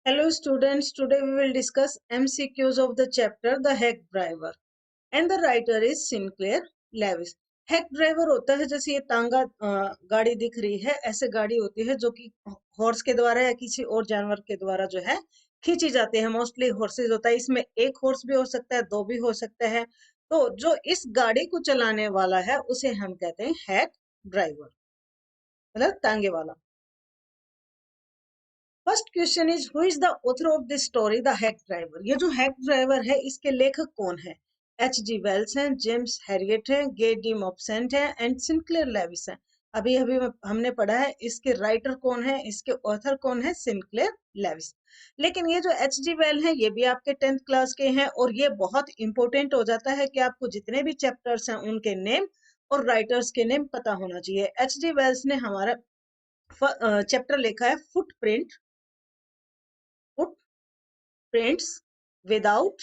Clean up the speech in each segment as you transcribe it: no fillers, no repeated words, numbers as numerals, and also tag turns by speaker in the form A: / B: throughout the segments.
A: Hello students, today we will discuss MCQs of the chapter The Hack Driver and the writer is Sinclair Lewis. Hack driver होता है जैसे ये तांगा गाड़ी दिख रही है, ऐसे गाड़ी होती है जो कि हॉर्स के द्वारा या किसी और जानवर के द्वारा जो है खींची जाती है। मोस्टली हॉर्सेज होता है, इसमें एक हॉर्स भी हो सकता है, दो भी हो सकता है। तो जो इस गाड़ी को चलाने वाला है उसे हम कहते हैं हैक ड्राइवर, मतलब तांगे वाला। First question is who is the author of this story the hack driver. ये जो हैक ड्राइवर है इसके लेखक कौन है? H.G. वेल्स हैं, जेम्स हैरियट हैं, गे डी मॉब्सेंट हैं एंड सिंक्लेयर लेविस हैं। अभी अभी हमने पढ़ा है इसके राइटर कौन है, इसके ऑथर कौन है, सिंक्लेयर लेविस। लेकिन ये जो H.G. वेल हैं ये भी आपके 10th क्लास के हैं और ये बहुत इंपॉर्टेंट हो जाता है कि आपको जितने भी चैप्टर्स हैं उनके नेम और राइटर्स के नेम पता होना चाहिए। H.G. वेल्स ने हमारा चैप्टर लिखा है फुटप्रिंट फुटप्रिंट्स विदाउट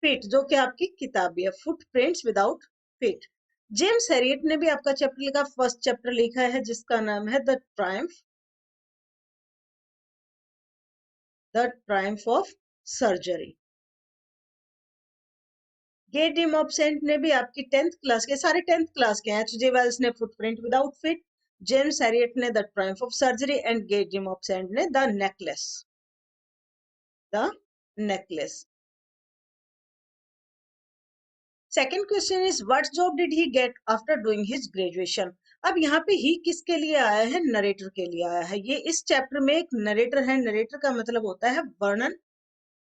A: फीट, जो कि आपकी किताब भी है, footprints without feet. James Herriot ने भी आपका चैप्टर लिखा, फर्स्ट चैप्टर लिखा है जिसका नाम है the triumph of surgery. Guy de Maupassant ने भी आपकी 10th क्लास के, सारे 10th क्लास के हैं। H.G. वेल्स ने footprint without feet, James Herriot ने the triumph of surgery and Guy de Maupassant ने the necklace. Second question is what job did he get after doing his graduation. अब यहाँ पे ही किसके लिए आया है? नरेटर के लिए आया है। ये इस चैप्टर में एक नरेटर है। नरेटर का मतलब होता है वर्णन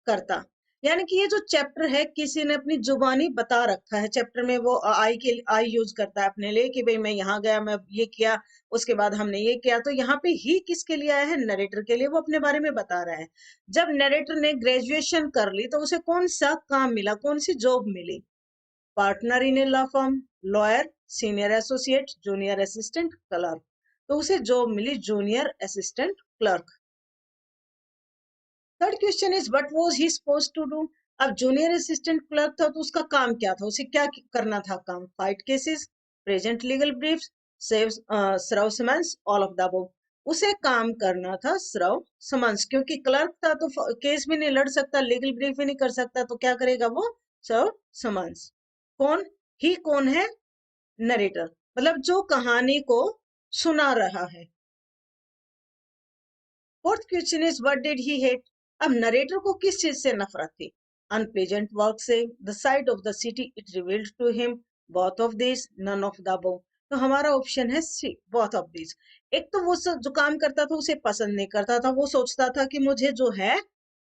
A: करता, यानी कि ये जो चैप्टर है किसी ने अपनी जुबानी बता रखा है। चैप्टर में वो आई यूज करता है अपने लिए कि भाई मैं यहाँ गया, मैं ये किया, उसके बाद हमने ये किया। तो यहाँ पे ही किसके लिए आया है? नरेटर के लिए। वो अपने बारे में बता रहा है। जब नरेटर ने ग्रेजुएशन कर ली तो उसे कौन सा काम मिला, कौन सी जॉब मिली? Partner in a law firm, lawyer, senior associate, junior assistant, clerk. तो उसे जॉब मिली junior assistant clerk. Third question is what was he supposed to do. अब जूनियर असिस्टेंट क्लर्क था तो उसका काम क्या था, उसे क्या करना था काम? Fight cases, present legal briefs, serve summons, all of the above. उसे काम करना था सर्व समन्स, क्योंकि क्लर्क था तो केस भी नहीं लड़ सकता, लीगल ब्रीफ भी नहीं कर सकता, तो क्या करेगा वो? सर्व समन्स। कौन? ही कौन है? नरेटर, मतलब जो कहानी को सुना रहा है। Fourth question is what did he hate. अब नरेटर को किस चीज से नफरत थी? अनप्लेजेंट वर्क से, the side of the city it revealed to him, both of this, none of the above. तो हमारा ऑप्शन है सी, बोथ ऑफ दिस। एक तो वो जो काम करता था उसे पसंद नहीं करता था, वो सोचता था कि मुझे जो है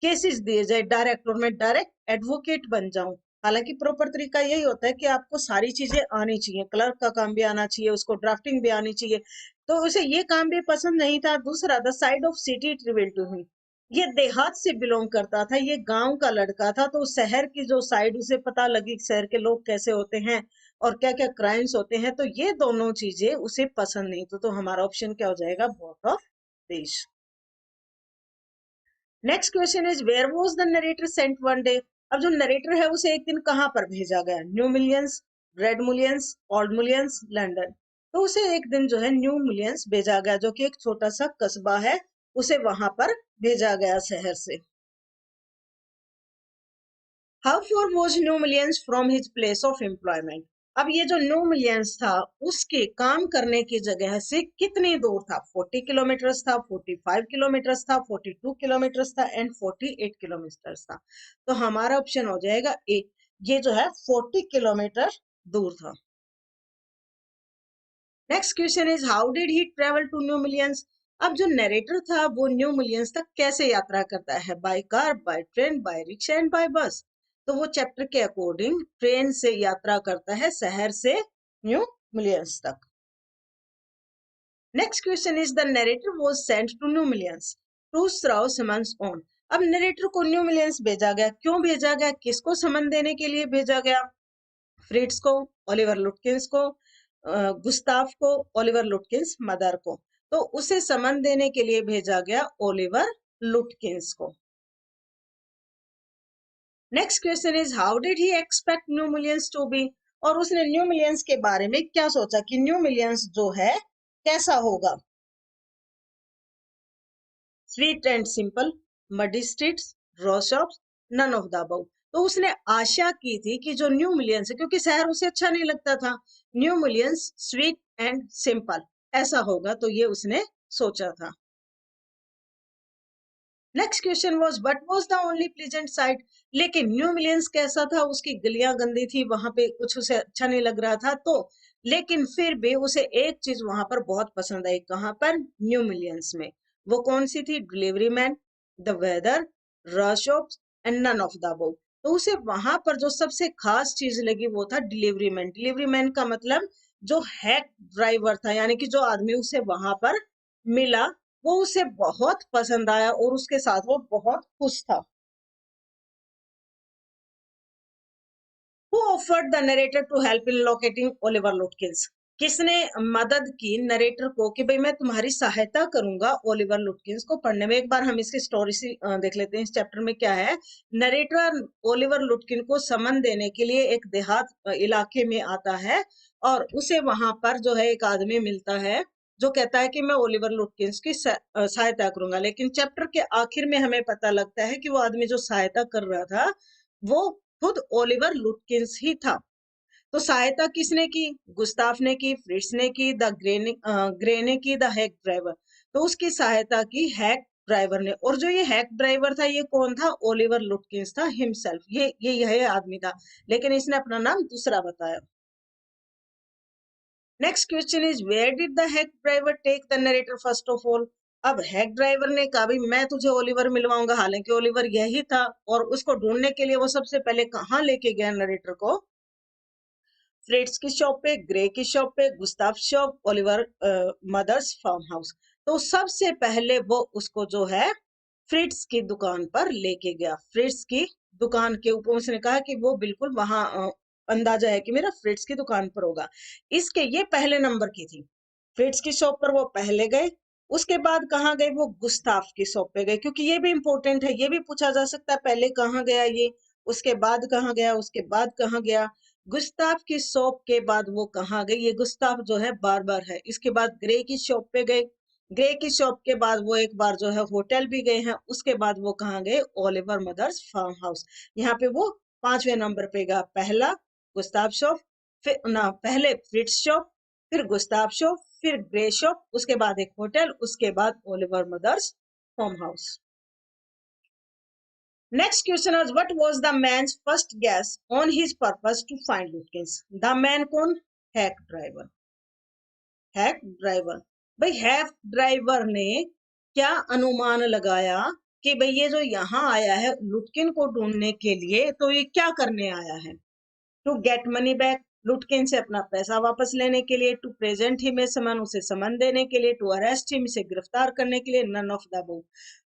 A: केसेस दिए जाए डायरेक्ट और मैं डायरेक्ट एडवोकेट बन जाऊं। हालांकि प्रॉपर तरीका यही होता है कि आपको सारी चीजें आनी चाहिए, क्लर्क का काम भी आना चाहिए, उसको ड्राफ्टिंग भी आनी चाहिए। तो उसे ये काम भी पसंद नहीं था। दूसरा, the side of city it revealed to him, ये देहात से बिलोंग करता था, ये गांव का लड़का था, तो शहर की जो साइड उसे पता लगी शहर के लोग कैसे होते हैं और क्या क्या क्राइम्स होते हैं, तो ये दोनों चीजें उसे पसंद नहीं। तो हमारा ऑप्शन क्या हो जाएगा? Both of this. Next question is where was the narrator sent one day. अब जो नरेटर है उसे एक दिन कहाँ पर भेजा गया? New Mullions, Red Mullions, Old Mullions, London. तो उसे एक दिन जो है न्यू मिलियंस भेजा गया, जो कि एक छोटा सा कस्बा है, उसे वहां पर भेजा गया शहर से। How for was new millions from his place of employment. अब ये जो न्यू मिलियंस था उसके काम करने की जगह से कितनी दूर था? 40 किलोमीटर्स था, 45 किलोमीटर्स था, 42 किलोमीटर्स था एंड 48 किलोमीटर्स था। तो हमारा ऑप्शन हो जाएगा ए, ये जो है 40 किलोमीटर दूर था। Next question is how did he travel to New Millions. अब जो नरेटर था वो न्यू मिलियंस तक कैसे यात्रा करता है? By car, by train, by rickshaw and by bus. तो वो चैप्टर के अकॉर्डिंग ट्रेन से यात्रा करता है शहर से न्यू मिलियंस तक। Next question is the narrator was sent to New Millions to serve summons on. अब नरेटर को न्यू मिलियंस भेजा गया, क्यों भेजा गया? किसको समन देने के लिए भेजा गया? फ्रिट्स को, ओलिवर लुटकिंस को, गुस्ताफ को, ओलिवर लुटकिंस मदर को। तो उसे समन देने के लिए भेजा गया ओलिवर लुटकिंस को। Next question is how did he expect New Millions to be. और उसने न्यू मिलियंस के बारे में क्या सोचा कि न्यू मिलियंस जो है कैसा होगा? Sweet and simple, muddy streets, raw shops, none of the above. तो उसने आशा की थी कि जो न्यू मिलियंस है, क्योंकि शहर उसे अच्छा नहीं लगता था, new millions sweet and simple ऐसा होगा, तो ये उसने सोचा था। Next question was what was the only pleasant site. लेकिन न्यू मिलियंस कैसा था, उसकी गलियां गंदी थी, वहां पे कुछ उसे अच्छा नहीं लग रहा था, तो लेकिन फिर भी उसे एक चीज वहां पर बहुत पसंद आई। कहां पर? न्यू मिलियंस में। वो कौन सी थी? Delivery man, the weather, rush shops and none of the above. तो उसे वहां पर जो सबसे खास चीज लगी वो था डिलीवरी मैन। डिलीवरी मैन का मतलब जो हैक ड्राइवर था, यानी कि जो आदमी उसे वहां पर मिला, वो उसे बहुत पसंद आया और उसके साथ वो बहुत खुश था। Who offered the narrator to help in locating Oliver Lutkins? किसने मदद की नरेटर को कि भाई मैं तुम्हारी सहायता करूंगा ओलिवर लुटकिंस को पढ़ने में। एक बार हम इसकी स्टोरी से देख लेते हैं इस चैप्टर में क्या है। नरेटर ओलिवर लुटकिन को समन देने के लिए एक देहात इलाके में आता है और उसे वहां पर जो है एक आदमी मिलता है जो कहता है कि मैं ओलिवर लुटकिंस की सहायता करूंगा। लेकिन चैप्टर के आखिर में हमें पता लगता है कि वो आदमी जो सहायता कर रहा था वो खुद ओलिवर लुटकिंस ही था। तो सहायता किसने की? गुस्ताफ ने की, फ्रिट्स ने की, ग्रे ने की, द हैक ड्राइवर। तो उसकी सहायता की हैक ड्राइवर ने। और जो ये हैक ड्राइवर था ये कौन था? ओलिवर लुटकिंस था हिमसेल्फ। ये यह आदमी था, लेकिन इसने अपना नाम दूसरा बताया। Next question is where did the hack driver take the narrator first of all. अब हैक ड्राइवर ने कहा भाई मैं तुझे ओलिवर मिलवाऊंगा, हालांकि ओलिवर यही था, और उसको ढूंढने के लिए वो सबसे पहले कहाँ लेके गया नरेटर को? फ्रेड्स की शॉप पे, ग्रे की शॉप पे, Gustaf shop, Oliver mother's farm house. तो सबसे पहले वो उसको जो है फ्रिट्स की दुकान पर लेके गया। फ्रिट्स की दुकान के ऊपर उसने कहा कि वो बिल्कुल वहां अंदाजा है कि मेरा फ्रिट्स की दुकान पर होगा। इसके ये पहले नंबर की थी। फ्रिट्स की शॉप पर वो पहले गए। उसके बाद कहाँ गए? वो गुस्ताफ की शॉप पे गए, क्योंकि ये भी इंपॉर्टेंट है, ये भी पूछा जा सकता है पहले कहाँ गया ये, उसके बाद कहाँ गया, उसके बाद कहाँ गया। गुस्ताफ की शॉप के बाद वो कहाँ गए? ये गुस्ताफ जो है बार बार है। इसके बाद ग्रे की शॉप पे गए। ग्रे की शॉप के बाद वो एक बार जो है होटल भी गए हैं। उसके बाद वो कहाँ गए? Oliver mother's farm house. यहाँ पे वो पांचवें नंबर पे गया। पहला गुस्ताफ शॉप, फिर ना पहले फ्रिट्स शॉप, फिर गुस्ताफ शॉप, फिर ग्रे शॉप, उसके बाद एक होटल, उसके बाद Oliver mother's farm house. Next question was what was the man's first guess on his purpose to find Lutkins? The man कौन? Hack driver. Hack driver. भाई hack driver ने क्या अनुमान लगाया कि भाई ये जो यहाँ आया है लुटकिन को ढूंढने के लिए, तो ये क्या करने आया है? टू गेट मनी बैक, लुटकिन से अपना पैसा वापस लेने के लिए, टू प्रेजेंट हिम ए समन, उसे समन देने के लिए, टू अरेस्ट हिम, इसे गिरफ्तार करने के लिए, नन ऑफ द अबव।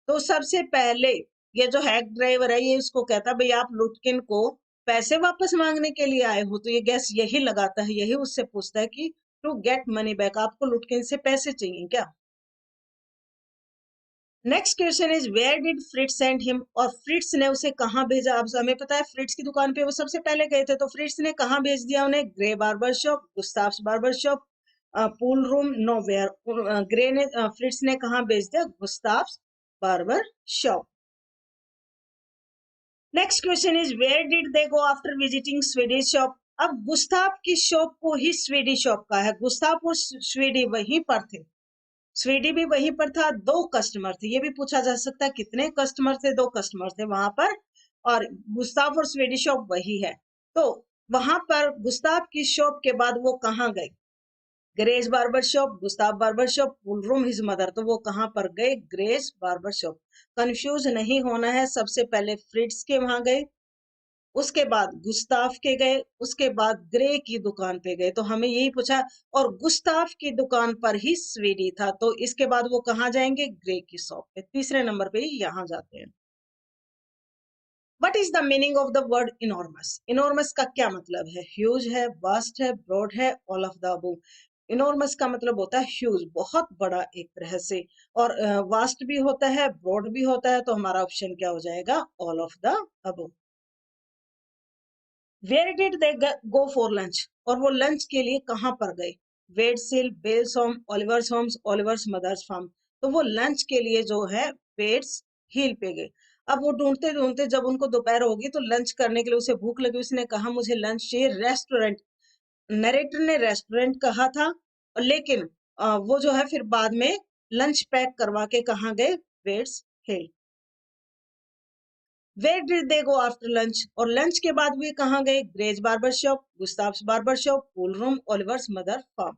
A: तो सबसे पहले ये जो हैक ड्राइवर है ये इसको कहता भाई आप लुटकिन को पैसे वापस मांगने के लिए आए हो, तो ये गैस यही लगाता है, यही उससे पूछता है कि टू गेट मनी बैक, आपको लुटकिन से पैसे चाहिए क्या? Next question is where did Fritz send him. और फ्रिट्स ने उसे कहाँ भेजा? अब हमें पता है फ्रिट्स की दुकान पे वो सबसे पहले गए थे, तो फ्रिट्स ने कहाँ भेज दिया उन्हें? Gray barber shop, Gustaf's barber shop, pool room, nowhere. Gray ने फ्रिट्स ने कहाँ भेज दिया? Gustaf's barber shop. Next question is where did they go after visiting Swedish shop. अब गुस्ताफ की शॉप को ही स्वीडिश शॉप का है, गुस्ताफ और स्वीडी वहीं पर थे, स्वीडी भी वहीं पर था। दो कस्टमर थे, ये भी पूछा जा सकता है कितने कस्टमर थे? दो कस्टमर थे वहां पर, और गुस्ताफ और स्वीडी शॉप वही है। तो वहां पर गुस्ताफ की शॉप के बाद वो कहाँ गए? Grace barber shop, Gustave barber shop, pool room, his mother. तो वो कहाँ पर गए? Grace barber shop. कंफ्यूज नहीं होना है, सबसे पहले फ्रिट्स के वहां गए, उसके बाद गुस्ताफ के गए, उसके बाद ग्रे की दुकान पे गए। तो हमें यही पूछा, और गुस्ताफ की दुकान पर ही स्वीडी था, तो इसके बाद वो कहाँ जाएंगे? ग्रे की शॉप पे। तीसरे नंबर पे ही यहाँ जाते हैं। What is the meaning of the word enormous? Enormous का क्या मतलब है? ह्यूज है, वास्ट है, ब्रॉड है, all of the above. Enormous का मतलब होता है ह्यूज, बहुत बड़ा एक तरह से, और वास्ट भी होता है, ब्रॉड भी होता है, तो हमारा ऑप्शन क्या हो जाएगा? All of the above. Where did they go for lunch? और वो लंच के लिए कहाँ पर गए? वेडसिल, Bell's home, Oliver's homes, Oliver's mother's farm. तो वो लंच के लिए जो है पेट्स हील पे गए। अब वो ढूंढते ढूंढते जब उनको दोपहर होगी तो लंच करने के लिए उसे भूख लगी, उसने कहा मुझे लंच चाहिए रेस्टोरेंट। नरेटर ने रेस्टोरेंट कहा था, और लेकिन वो जो है फिर बाद में लंच पैक करवा के कहाँ गए, Pets Hill. Where did they go after lunch, और लंच के बाद वे कहाँ गए, Gray's barber shop, Gustav's barber shop, pool room, Oliver's mother farm.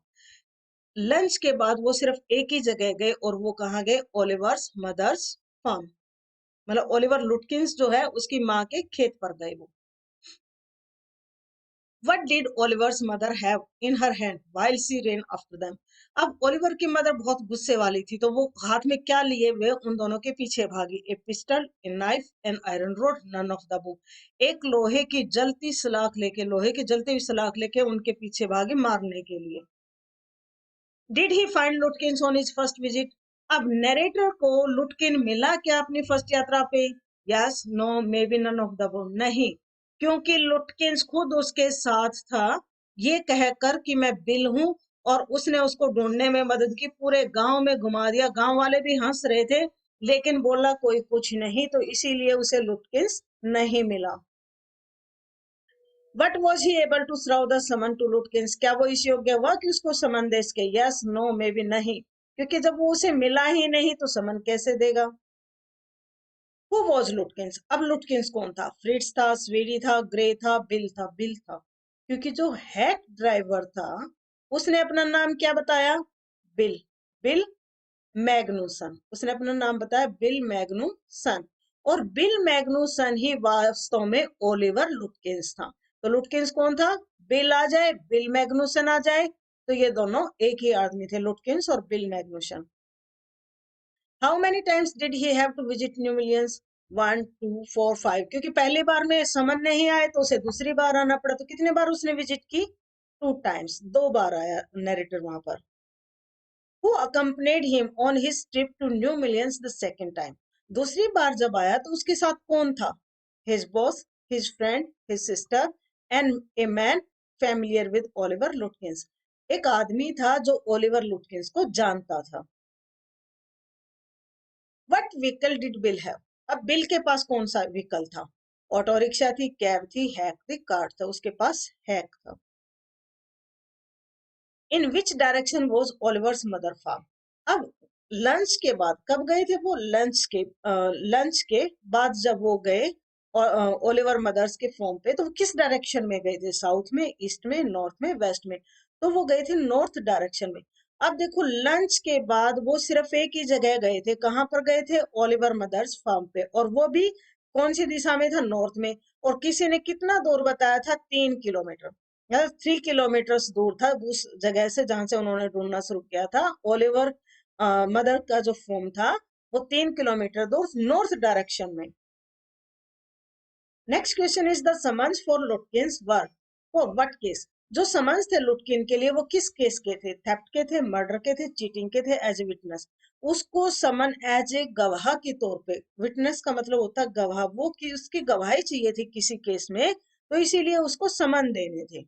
A: Lunch के बाद वो सिर्फ एक ही जगह गए, और वो कहाँ गए, ओलिवर्स मदर्स फार्म। मतलब ओलिवर लुटकिंस जो है उसकी माँ के खेत पर गए वो। What did Oliver's mother have in her hand while she ran after them? अब ओलिवर की मदर बहुत गुस्से वाली थी, तो वो हाथ में क्या लिए हुए उन दोनों के पीछे भागी। A pistol, a knife, an iron rod, none of the book. एक लोहे की जलती सलाख लेके, लोहे की जलती हुई सलाख लेके उनके पीछे भागी मारने के लिए। Did he find Lutkins on his first visit? अब नरेटर को लुटकिन मिला क्या अपनी फर्स्ट यात्रा पे? Yes, no, maybe, none of the above. नहीं, क्योंकि लुटकिंस खुद उसके साथ था, ये कहकर कि मैं बिल हूं, और उसने उसको ढूंढने में मदद की, पूरे गांव में घुमा दिया। गांव वाले भी हंस रहे थे, लेकिन बोला कोई कुछ नहीं, तो इसीलिए उसे लुटकिंस नहीं मिला। But was he able to serve the summon to Lutkins? क्या वो इस योग्य हुआ कि उसको समन दे सके? यस, नो, मे बी, नहीं, क्योंकि जब वो उसे मिला ही नहीं तो समन कैसे देगा। Who was लुटकिंस? अब लुटकिंस कौन था? फ्रिट्स था, स्वीडी था, ग्रे था, बिल था? बिल था, क्योंकि जो हैक ड्राइवर था उसने अपना नाम क्या बताया? बिल। बिल मैग्नूसन, उसने अपना नाम बताया बिल मैग्नूसन। और बिल मैग्नूसन ही वास्तव में ओलिवर लुटकिंस था। तो लुटकिंस कौन था? बिल आ जाए, बिल मैग्नूसन आ जाए, तो ये दोनों एक ही आदमी थे, लुटकिंस और Bill Magnuson. How many times did he have to visit New Millions? 1, 2, 4, 5। क्योंकि पहली बार में समन नहीं आए तो उसे दूसरी बार आना पड़ा, तो कितने बार उसने विजिट की? 2 टाइम्स, 2 बार आया नरेटर वहां पर। who accompanied him on his trip to New Millions the second time? दूसरी बार जब आया तो उसके साथ कौन था? His boss, his friend, his sister, and a man familiar with Oliver Lutkins. एक आदमी था जो ओलिवर लुटकिंस को जानता था। What vehicle did Bill have? अब बिल के पास कौन सा व्हीकल था? ऑटो रिक्शा थी, कैब थी, हैक थी, कार था? उसके पास हैक था। In which direction was Oliver's mother farm? अब लंच के बाद कब गए थे वो? लंच के बाद जब वो गए ओलिवर मदर्स के फॉर्म पे, तो वो किस डायरेक्शन में गए थे? साउथ में, ईस्ट में, नॉर्थ में, वेस्ट में? तो वो गए थे नॉर्थ डायरेक्शन में। अब देखो, लंच के बाद वो सिर्फ एक ही जगह गए थे, कहाँ पर गए थे? ओलिवर मदर्स फार्म पे, और वो भी कौन सी दिशा में था? नॉर्थ में। और किसी ने कितना दूर बताया था? 3 किलोमीटर, 3 किलोमीटर दूर था उस जगह से जहां से उन्होंने ढूंढना शुरू किया था। ओलिवर मदर का जो फॉर्म था वो 3 किलोमीटर दूर नॉर्थ डायरेक्शन में। Next question is the summons for लुटकिंस were for what case? जो समन्स थे लुटकिन के लिए वो किस केस के थे? थेफ्ट के थे, मर्डर के थे, चीटिंग के थे, एज ए विटनेस? उसको समन एज ए गवाह के तौर पे, विटनेस का मतलब होता है गवाह, वो कि उसकी गवाही चाहिए थी किसी केस में, तो इसीलिए उसको समन देने थे।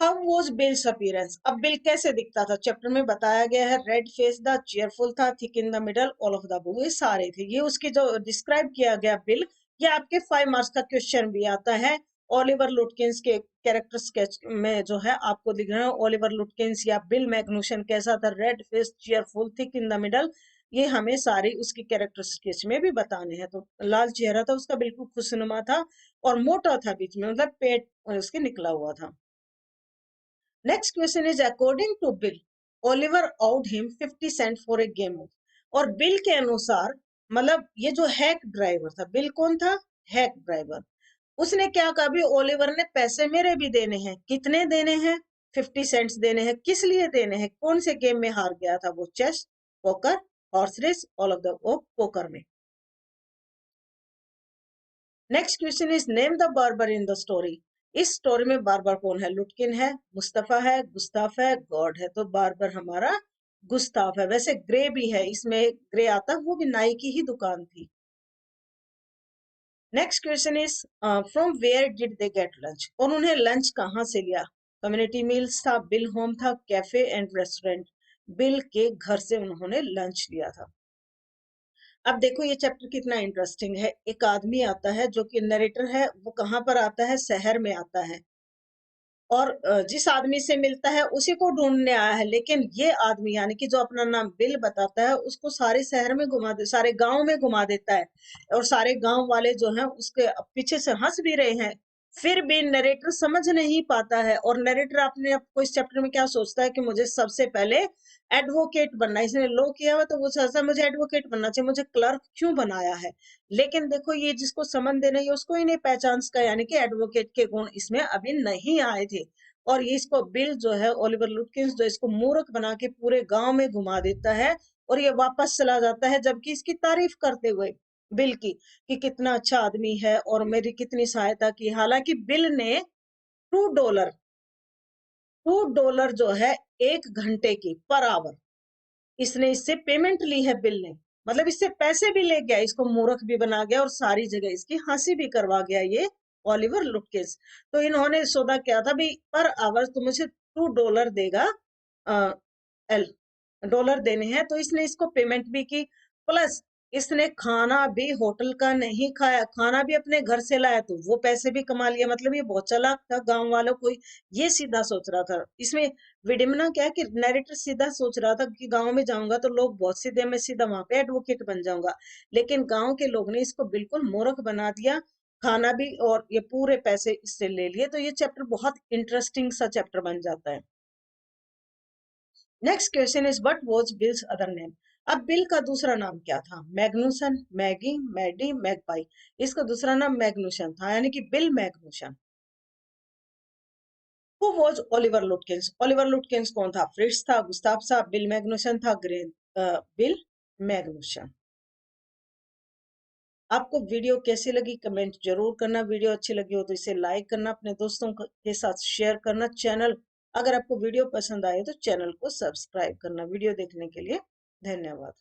A: How was bills appearance? अब बिल कैसे दिखता था? चैप्टर में बताया गया है, रेड फेस था, चेयरफुल था, thick in the middle, all of the above, ये सारे थे। ये उसकी जो डिस्क्राइब किया गया बिल, ये आपके 5 मार्क्स का क्वेश्चन भी आता है। ओलिवर लुटकिंस के कैरेक्टर स्केच में जो है आपको दिख रहा है, ओलिवर लुटकिंस या बिल मैग्नूशन कैसा था, red face, cheerful, thick in the middle, ये हमें सारी उसकी कैरेक्टर स्केच में भी बताने हैं। तो लाल चेहरा था उसका, बिल्कुल खुशनुमा था, और मोटा था बीच में, मतलब पेट उसके निकला हुआ था। Next question is, according to Bill, Oliver owed him 50 cent for a game of। और बिल के अनुसार, मतलब ये जो हैक ड्राइवर था, बिल कौन था? Hack driver. उसने क्या कहा? भी ओलिवर ने पैसे मेरे भी देने हैं। कितने देने हैं? 50 सेंट्स देने हैं। किस लिए देने हैं? कौन से गेम में हार गया था वो? Chess, poker, horse race, all of the poker में। Next question is, name the barber in the story. इस स्टोरी में बार्बर कौन है? लुटकिन है, मुस्तफा है, गुस्ताफ है, गॉड है? तो बार्बर हमारा गुस्ताफ है। वैसे ग्रे भी है, इसमें ग्रे आता है, वो भी नाई की ही दुकान थी। Next question is, from where did they get lunch? और उन्हें लंच कहाँ से लिया? कम्युनिटी मील्स था, बिल होम था, कैफे एंड रेस्टोरेंट? बिल के घर से उन्होंने लंच लिया था। अब देखो ये चैप्टर कितना इंटरेस्टिंग है। एक आदमी आता है जो कि नरेटर है, वो कहाँ पर आता है, शहर में आता है, और जिस आदमी से मिलता है उसी को ढूंढने आया है। लेकिन ये आदमी यानी कि जो अपना नाम बिल बताता है, उसको सारे शहर में घुमा दे, सारे गांव में घुमा देता है, और सारे गांव वाले जो हैं उसके पीछे से हंस भी रहे हैं। फिर भी नरेटर समझ नहीं पाता है, और नरेटर अपने आप को इस चैप्टर में क्या सोचता है कि मुझे सबसे पहले एडवोकेट बनना है। इसने लो किया हुआ तो वो सोचता है मुझे एडवोकेट बनना चाहिए, मुझे क्लर्क क्यों बनाया है। लेकिन देखो ये जिसको समझ देना है उसको ही नहीं पहचान सका, यानी कि एडवोकेट के गुण इसमें अभी नहीं आए थे। और ये इसको बिल जो है, ओलिवर लुटकिंस जो इसको मूर्ख बना के पूरे गांव में घुमा देता है, और ये वापस चला जाता है जबकि इसकी तारीफ करते हुए बिल की, कि कितना अच्छा आदमी है और मेरी कितनी सहायता की। हालांकि बिल ने $2, $2 जो है 1 घंटे की पर आवर, इसने इससे पेमेंट ली है बिल ने। मतलब इससे पैसे भी ले गया, इसको मूर्ख भी बना गया और सारी जगह इसकी हंसी भी करवा गया ये ओलिवर लुटकिंस। तो इन्होंने सौदा किया था भाई, पर आवर तो मुझे $2 देगा, एल डॉलर देने हैं। तो इसने इसको पेमेंट भी की, प्लस इसने खाना भी होटल का नहीं खाया, खाना भी अपने घर से लाया, तो वो पैसे भी कमा लिया। मतलब ये बहुत चालाक था, गांव वालों को ये सीधा सोच रहा था। इसमें विडम्बना क्या है कि नैरेटर सीधा सोच रहा था कि गांव में जाऊंगा तो लोग बहुत सीधे, मैं सीधा वहां पे एडवोकेट बन जाऊंगा। लेकिन गांव के लोग ने इसको बिल्कुल मूर्ख बना दिया, खाना भी और ये पूरे पैसे इससे ले लिए। तो ये चैप्टर बहुत इंटरेस्टिंग सा चैप्टर बन जाता है। Next question is what was Bill's other name. अब बिल का दूसरा नाम क्या था? Magnusson, Maggie, Maddy, magpie. इसका दूसरा नाम मैग्नुसन था, यानी कि Bill Magnusson. Who was Oliver Lutkins? Oliver Lutkins कौन था? फ्रिट्स था, गुस्ताव था, बिल मैग्नुसन था, बिल मैग्नुसन। आपको वीडियो कैसी लगी कमेंट जरूर करना। वीडियो अच्छी लगी हो तो इसे लाइक करना, अपने दोस्तों के साथ शेयर करना। चैनल, अगर आपको वीडियो पसंद आए तो चैनल को सब्सक्राइब करना। वीडियो देखने के लिए धन्यवाद।